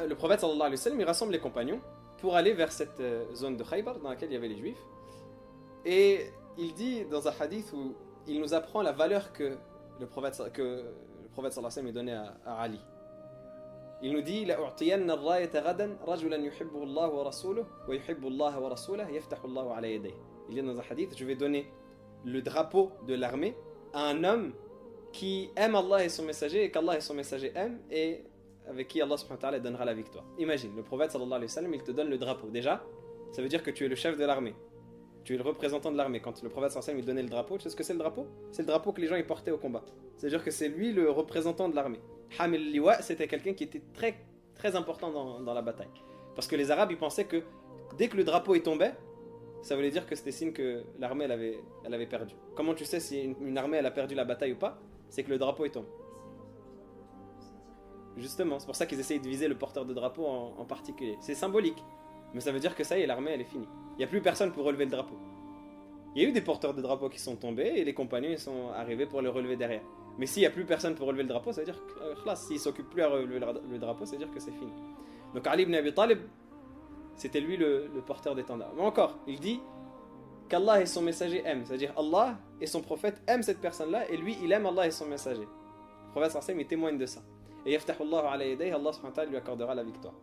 le prophète sallallahu alayhi wa sallam, il rassemble les compagnons pour aller vers cette zone de Khaybar dans laquelle il y avait les juifs. Et il dit dans un hadith où il nous apprend la valeur que le prophète sallallahu alayhi wa sallam donnait à Ali. Il nous dit لأعطين الراية غدا رجلا يحبه الله ورسوله ويحب الله ورسوله يفتح الله على يديه. Il dit dans un hadith, je vais donner le drapeau de l'armée à un homme qui aime Allah et son messager et qu'Allah et son messager aiment et avec qui Allah subhanahu wa ta'ala donnera la victoire. Imagine, le prophète sallallahu alayhi wa sallam, il te donne le drapeau. Déjà, ça veut dire que tu es le chef de l'armée. Tu es le représentant de l'armée. Quand le prophète sallallahu alayhi wa sallam il donnait le drapeau, tu sais ce que c'est le drapeau? C'est le drapeau que les gens y portaient au combat. C'est-à-dire que c'est lui le représentant de l'armée. Hamil Liwa, c'était quelqu'un qui était très, très important dans la bataille. Parce que les Arabes, ils pensaient que dès que le drapeau est tombé, ça voulait dire que c'était signe que l'armée elle avait perdu. Comment tu sais si une armée elle a perdu la bataille ou pas? C'est que le drapeau est tombé. Justement, c'est pour ça qu'ils essayent de viser le porteur de drapeau en particulier. C'est symbolique, mais ça veut dire que ça y est, l'armée elle est finie. Il n'y a plus personne pour relever le drapeau. Il y a eu des porteurs de drapeau qui sont tombés et les compagnons ils sont arrivés pour le relever derrière. Mais s'il n'y a plus personne pour relever le drapeau, ça veut dire que s'il ne s'occupe plus à relever le drapeau, ça veut dire que c'est fini. Donc Ali ibn Abi Talib, c'était lui le porteur d'étendard. Mais encore, il dit qu'Allah et son messager aiment. C'est-à-dire Allah et son prophète aiment cette personne-là et lui il aime Allah et son messager. Le prophète sallallahu alayhi wa sallam il témoigne de ça. Et yaftahullahu ala yadayhi, Allah subhanahu wa ta'ala lui accordera la victoire.